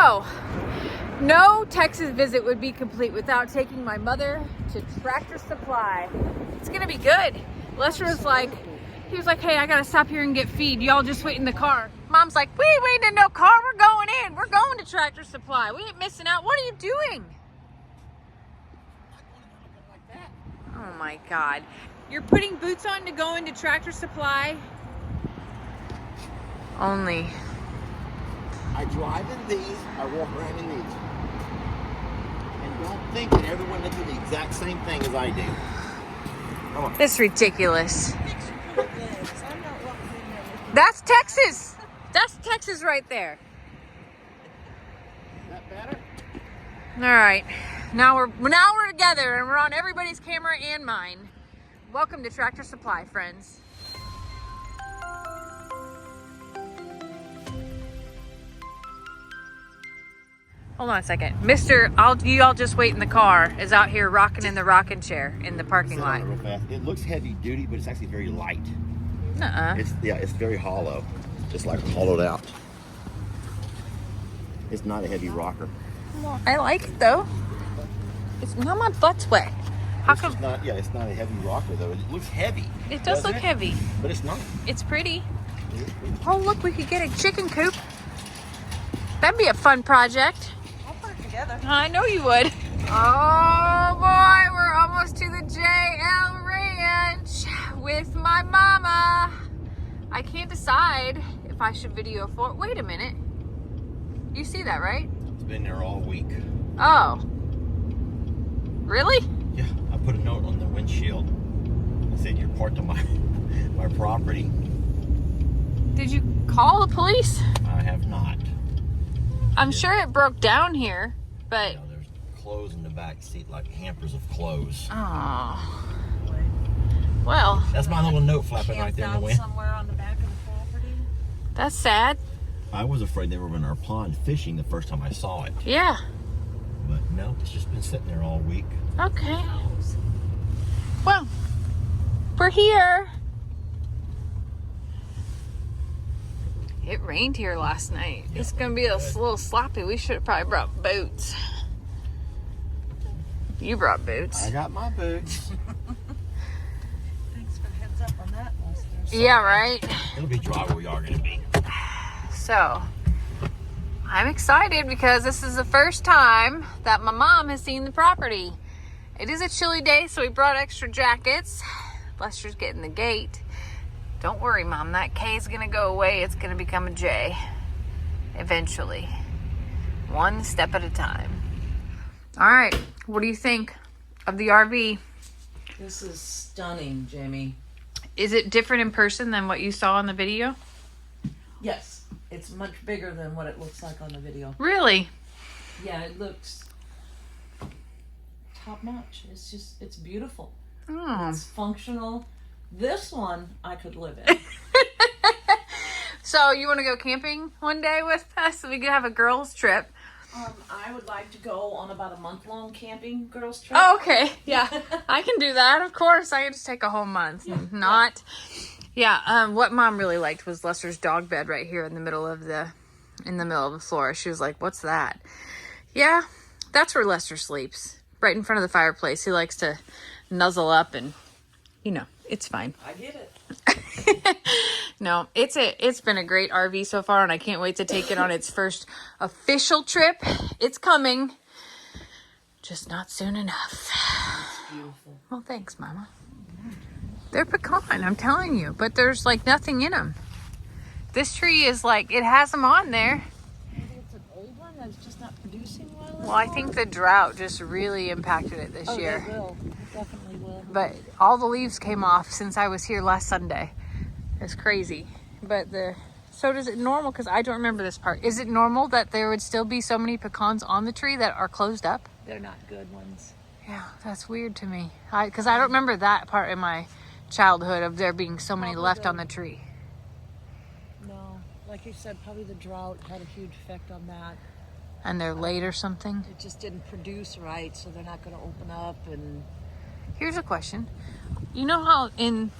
So, no Texas visit would be complete without taking my mother to Tractor Supply. It's gonna be good. Lester was like, hey, I gotta stop here and get feed. Y'all just wait in the car. Mom's like, we ain't waiting in no car. We're going in. We're going to Tractor Supply. We ain't missing out. What are you doing? Oh my God. You're putting boots on to go into Tractor Supply? Only. I drive in these, I walk around in these. And don't think that everyone does the exact same thing as I do. Come on. That's ridiculous. That's Texas. That's Texas right there. Is that better? All right. Now we're together and we're on everybody's camera and mine. Welcome to Tractor Supply, friends. Hold on a second. You all just wait in the car is out here rocking in the rocking chair in the parking Sit lot. on it real fast. It looks heavy duty, but it's actually very light. Uh-uh. It's very hollow. Just like hollowed out. It's not a heavy rocker. I like it though. It's not my butt's wet. How It's come? just not, it's not a heavy rocker though. It looks heavy. It does look heavy. But it's not. It's pretty. Oh, look, we could get a chicken coop. That'd be a fun project. I'll put it together. I know you would. Oh boy, we're almost to the JL Ranch with my mama. I can't decide if I should video for it. Wait a minute. You see that, right? It's been there all week. Oh. Really? Yeah, I put a note on the windshield. I said you're part of my property. Did you call the police? I have not. I'm sure it broke down here, but... There's clothes in the back seat, like hampers of clothes. Oh. Well, That's my little note flapping right there in the wind. Somewhere on the back of the property. that's sad. I was afraid they were in our pond fishing the first time I saw it. Yeah. But no, it's just been sitting there all week. Okay. Well, we're here. It rained here last night. Yeah, It's going to be a little sloppy. We should have probably brought boots. You brought boots. I got my boots. Thanks for the heads up on that, Lester. Yeah, right? It'll be dry where we are going to be. So, I'm excited because this is the first time that my mom has seen the property. It is a chilly day, so we brought extra jackets. Lester's getting the gate. Don't worry, Mom. That K is going to go away. It's going to become a J eventually. One step at a time. All right. What do you think of the RV? This is stunning, Jamie. Is it different in person than what you saw in the video? Yes, it's much bigger than what it looks like on the video. Really? Yeah, it looks top notch. It's beautiful. Oh. It's functional. This one I could live in. So you want to go camping one day with us? We could have a girls' trip. I would like to go on about a month-long camping girls trip. Oh, okay. Yeah, I can do that. Of course, I can just take a whole month. Not. Yeah. What Mom really liked was Lester's dog bed right here in the middle of the floor. She was like, "What's that?" Yeah, that's where Lester sleeps, right in front of the fireplace. He likes to nuzzle up, and it's fine. I get it. No, it's been a great RV so far, and I can't wait to take it on its first official trip. It's coming, just not soon enough. It's beautiful. Well, thanks, Mama. They're pecan, I'm telling you, but there's like nothing in them. This tree is like, it has them on there. Maybe it's an old one that's just not producing well. Well, I think the drought just really impacted it this year. It will. It definitely will. But all the leaves came off since I was here last Sunday. It's crazy. But so does it normal, because I don't remember this part. Is it normal that there would still be so many pecans on the tree that are closed up? They're not good ones. Yeah, that's weird to me. Because I don't remember that part in my childhood of there being so many left on the tree. No, like you said, probably the drought had a huge effect on that. And they're late or something. It just didn't produce right, so they're not going to open up. And Here's a question. You know how in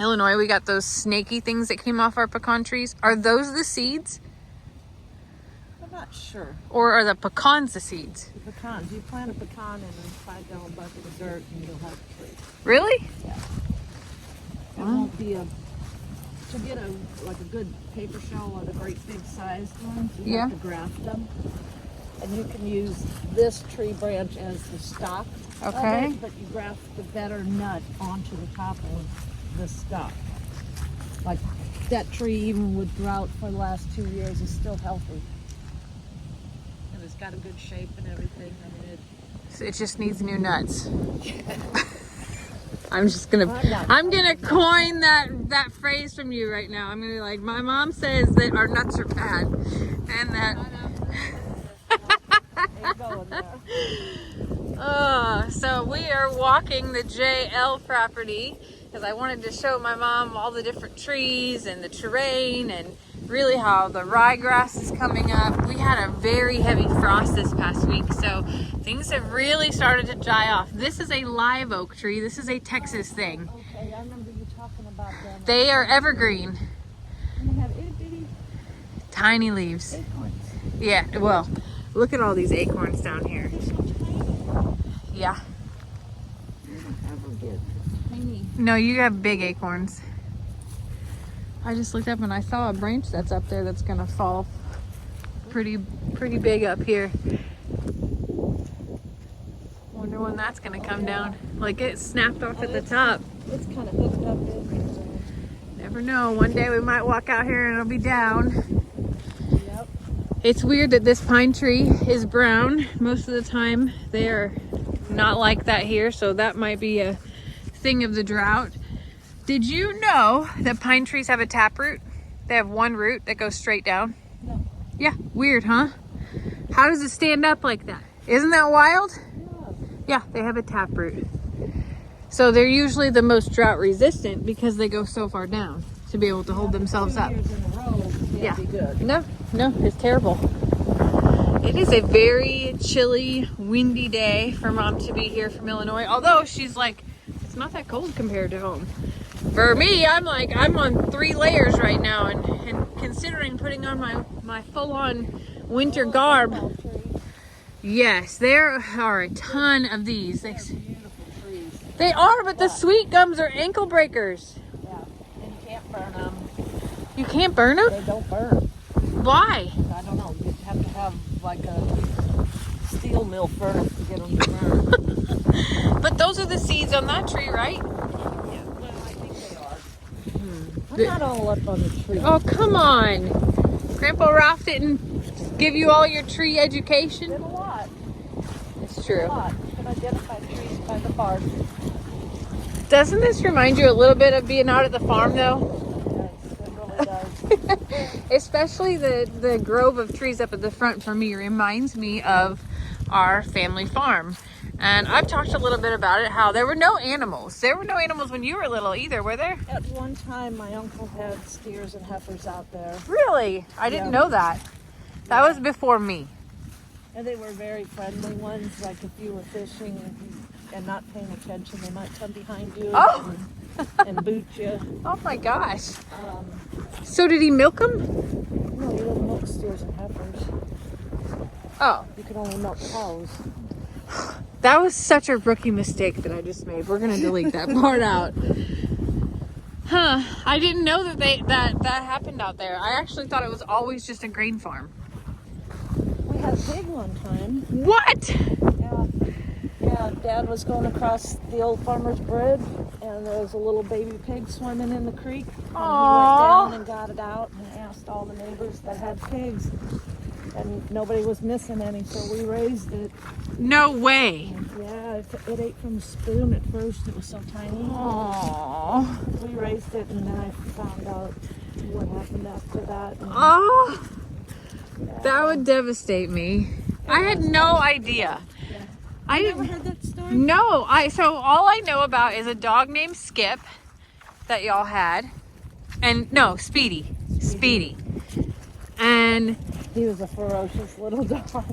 Illinois we got those snaky things that came off our pecan trees? Are those the seeds? I don't not sure. Or are the pecans the seeds? The pecans. You plant a pecan in a 5-gallon bucket of dirt and you'll have a tree. Really? Yeah. It Wow. won't be a. To get a good paper shell or the great big sized ones, you Yeah. have to graft them. And you can use this tree branch as the stock Okay. of it, but you graft the better nut onto the top of the stock. Like that tree, even with drought for the last 2 years, is still healthy. And it's got a good shape and everything. I mean, So it just needs new nuts. I'm gonna coin that phrase from you right now. I'm gonna be like, my mom says that our nuts are bad, and that. ain't going there. So we are walking the JL property because I wanted to show my mom all the different trees and the terrain and really how the ryegrass is coming up. We had a very heavy frost this past week, so things have really started to die off. This is a live oak tree. This is a Texas thing. Okay, I remember you talking about them. They are evergreen, And they have itty bitty tiny leaves. acorns. Yeah, well, look at all these acorns down here. They're so tiny. Yeah. You don't ever get tiny. No, you have big acorns. I just looked up and I saw a branch that's up there that's gonna fall pretty big up here. Wonder when that's gonna come down. Like it snapped off at the top. It's kind of hooked up in Never know. One day we might walk out here and it'll be down. there. Yep. It's weird that this pine tree is brown. Most of the time they are not like that here, so that might be a thing of the drought. Did you know that pine trees have a taproot? They have one root that goes straight down. No. Yeah, weird, huh? How does it stand up like that? Isn't that wild? Yeah. Yeah, they have a taproot. So they're usually the most drought resistant because they go so far down to be able to hold themselves 2 up. years in a row can't Yeah. be good. No, it's terrible. It is a very chilly, windy day for Mom to be here from Illinois. Although she's like, it's not that cold compared to home. For me, I'm on 3 layers right now, and considering putting on my full-on winter garb. Yes, there are a ton of these. Beautiful trees. They are, but the sweet gums are ankle breakers. Yeah. And you can't burn them. You can't burn them? They don't burn. Why? I don't know. You have to have like a steel mill furnace to get them to burn. But those are the seeds on that tree, right? Yeah, well, I think they are. I'm not all up on the tree. Oh, come on. Grandpa Ralph didn't give you all your tree education? Did a lot. It's A true. lot. You can identify trees by the bark. Doesn't this remind you a little bit of being out at the farm, though? Yes, it really does. Especially the grove of trees up at the front for me reminds me of our family farm. And I've talked a little bit about it, how there were no animals. There were no animals when you were little either, were there? At one time, my uncle had steers and heifers out there, Really? I didn't Yeah. know that. That was before me. and they were very friendly ones. Like if you were fishing and not paying attention, they might come behind you Oh. and boot you. Oh my gosh. Um, So did he milk them? no, you don't milk steers and heifers. Oh. You can only milk cows. That was such a rookie mistake that I just made. We're gonna delete that part out. Huh? I didn't know that happened out there. I actually thought it was always just a grain farm. We had a pig one time. What? Yeah, Dad was going across the old farmer's bridge, and there was a little baby pig swimming in the creek. And Aww. he went down and got it out and asked all the neighbors that had pigs, and nobody was missing any, so we raised it. No way. Yeah, it ate from a spoon at first. It was so tiny. Aww. We raised it, and then I found out what happened after that. And, Oh, that would devastate me. I had no idea. I Never didn't. heard that story? No, so all I know about is a dog named Skip that y'all had, and no, Speedy, and He was a ferocious little dog.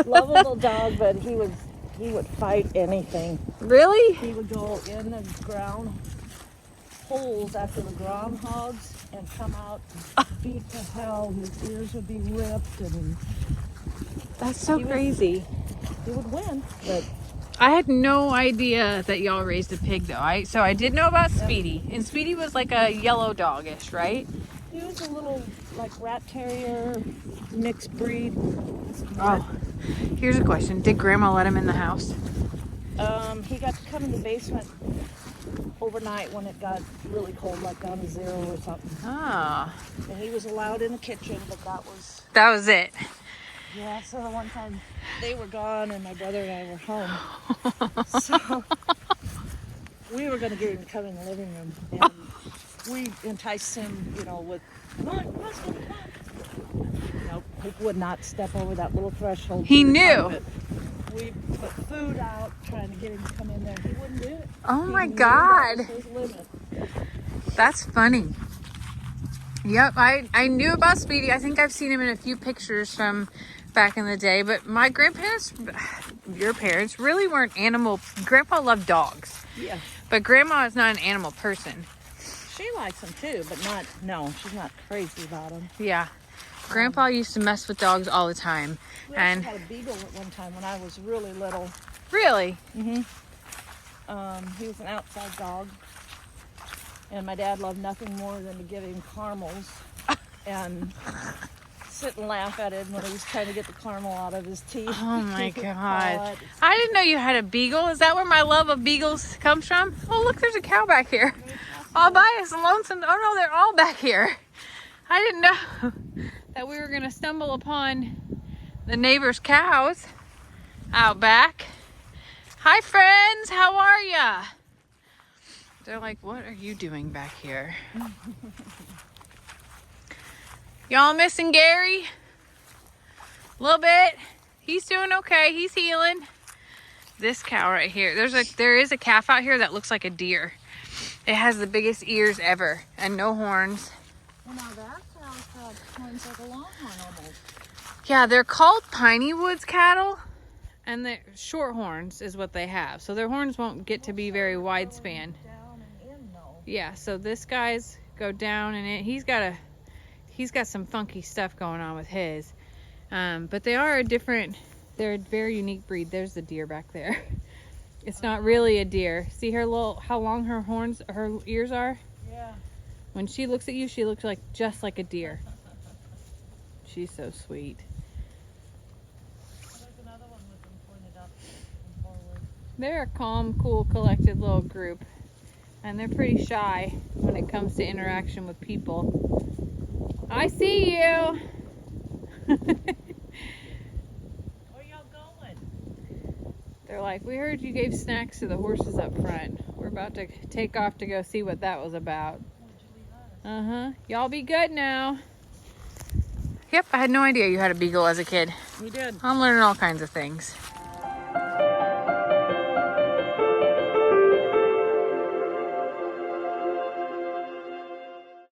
Lovable dog, but he would fight anything. really, He would go in the ground holes after the groundhogs and come out and beat to hell. His ears would be ripped, and That's so crazy. he would win. But I had no idea that y'all raised a pig though. So I did know about Speedy, and Speedy was like a yellow dog-ish, right? he was a little like rat terrier mixed breed. Oh, here's a question: did Grandma let him in the house? He got to come in the basement overnight when it got really cold, like down to 0 or something. Ah, And he was allowed in the kitchen, but that was it. yeah. So the one time they were gone and my brother and I were home, so we were going to get him to come in the living room, and we enticed him, with come on, Russell, come on. Nope, he would not step over that little threshold. He to the knew. carpet. We put food out trying to get him to come in there. He wouldn't do it. Oh He my knew God. that was his limit. That's funny. Yep, I knew about Speedy. I think I've seen him in a few pictures from back in the day, but my grandparents, your parents, really weren't animal. Grandpa loved dogs, Yeah. but Grandma is not an animal person. She likes them too, but she's not crazy about them. Yeah. Grandpa used to mess with dogs all the time. We And actually had a beagle at one time when I was really little. really, He was an outside dog, and my dad loved nothing more than to give him caramels and sit and laugh at him when he was trying to get the caramel out of his teeth. oh my He would God. paw it. I didn't know you had a beagle. Is that where my love of beagles comes from? Oh, look, there's a cow back here. All by us, lonesome. Oh no, they're all back here. I didn't know that we were gonna stumble upon the neighbor's cows out back. Hi friends, how are ya? They're like, what are you doing back here? Y'all missing Gary? A little bit. He's doing okay. He's healing. This cow right here. There is a calf out here that looks like a deer. It has the biggest ears ever and no horns. Well, now that cow's got horns like a longhorn almost. Yeah, they're called Piney Woods cattle, and they're short horns is what they have. So their horns won't get to be very wide span. Down and in though. Yeah, so this guy's go down and he's got some funky stuff going on with his. But they're a very unique breed. There's the deer back there. It's not really a deer. See how long her ears are? Yeah. When she looks at you, she looks just like a deer. She's so sweet. There's another one with them pointed up and forward. They're a calm, cool, collected little group. And they're pretty shy when it comes to interaction with people. I see you. Where y'all going? They're like, we heard you gave snacks to the horses up front. We're about to take off to go see what that was about. Uh-huh. Y'all be good now. Yep, I had no idea you had a beagle as a kid. We did. I'm learning all kinds of things.